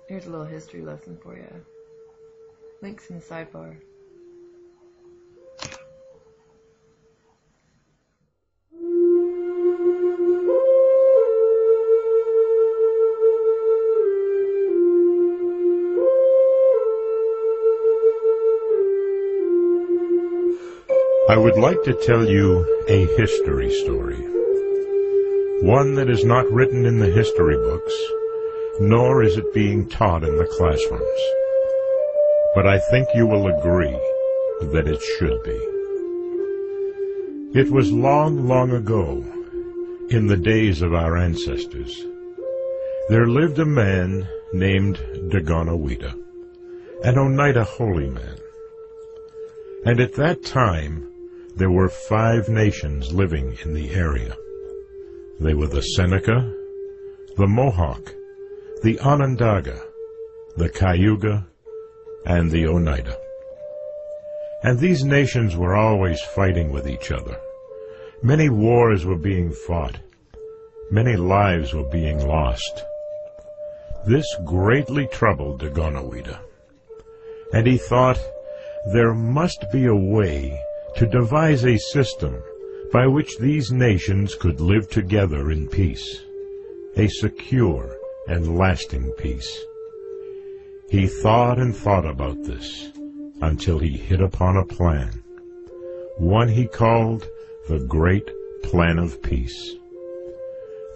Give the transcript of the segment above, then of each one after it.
Here's a little history lesson for you. Links in the sidebar. I would like to tell you a history story. One that is not written in the history books, nor is it being taught in the classrooms. But I think you will agree that it should be. It was long, long ago, in the days of our ancestors, there lived a man named Dagonawida, an Oneida holy man. And at that time, there were 5 nations living in the area. They were the Seneca, the Mohawk, the Onondaga, the Cayuga, and the Oneida. And these nations were always fighting with each other. Many wars were being fought. Many lives were being lost. This greatly troubled Dagonawida, and he thought there must be a way to devise a system by which these nations could live together in peace, a secure and lasting peace. He thought and thought about this until he hit upon a plan, one he called the Great Plan of Peace.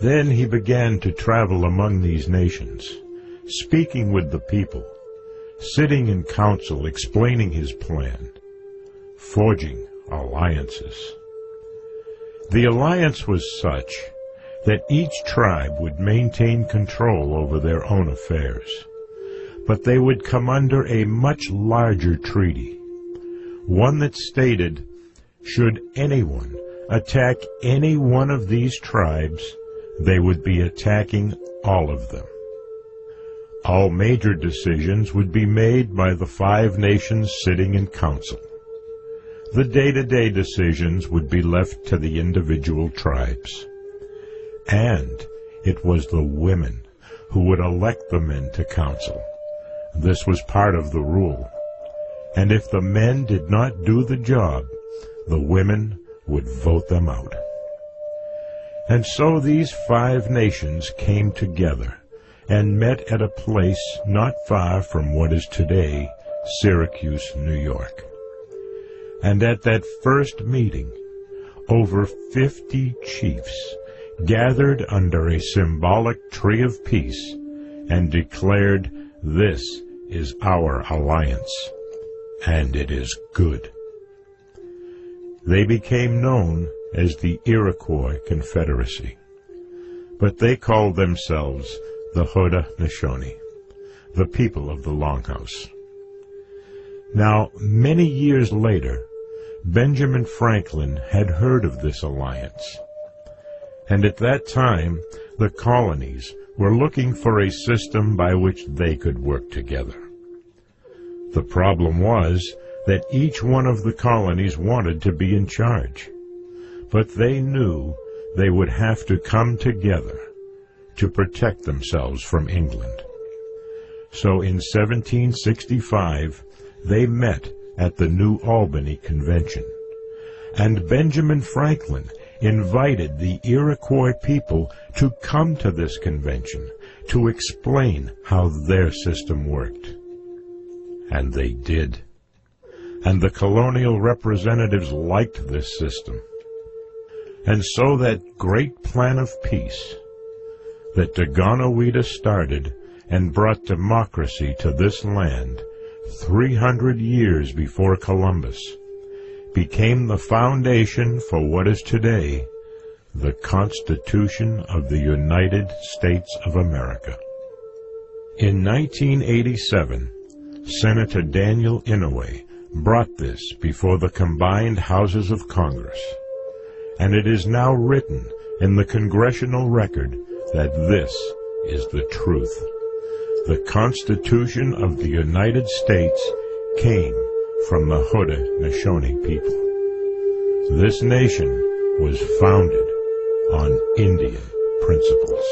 Then he began to travel among these nations, speaking with the people, sitting in council explaining his plan, forging alliances. The alliance was such that each tribe would maintain control over their own affairs, but they would come under a much larger treaty, one that stated, should anyone attack any one of these tribes, they would be attacking all of them. All major decisions would be made by the 5 nations sitting in council. The day-to-day decisions would be left to the individual tribes. And it was the women who would elect the men to council. This was part of the rule. And if the men did not do the job, the women would vote them out. And so these 5 nations came together and met at a place not far from what is today Syracuse, New York. And at that first meeting, over 50 chiefs gathered under a symbolic tree of peace and declared, "This is our alliance, and it is good." They became known as the Iroquois Confederacy, but they called themselves the Haudenosaunee, the people of the Longhouse. Now, many years later, Benjamin Franklin had heard of this alliance, and at that time the colonies were looking for a system by which they could work together. The problem was that each one of the colonies wanted to be in charge, but they knew they would have to come together to protect themselves from England. So in 1765, they met at the New Albany Convention, and Benjamin Franklin invited the Iroquois people to come to this convention to explain how their system worked. And they did. And the colonial representatives liked this system. And so that great plan of peace that Dagonawida started and brought democracy to this land 300 years before Columbus became the foundation for what is today the Constitution of the United States of America. In 1987, Senator Daniel Inouye brought this before the combined houses of Congress, and it is now written in the congressional record that this is the truth. The Constitution of the United States came from the Haudenosaunee people. This nation was founded on Indian principles.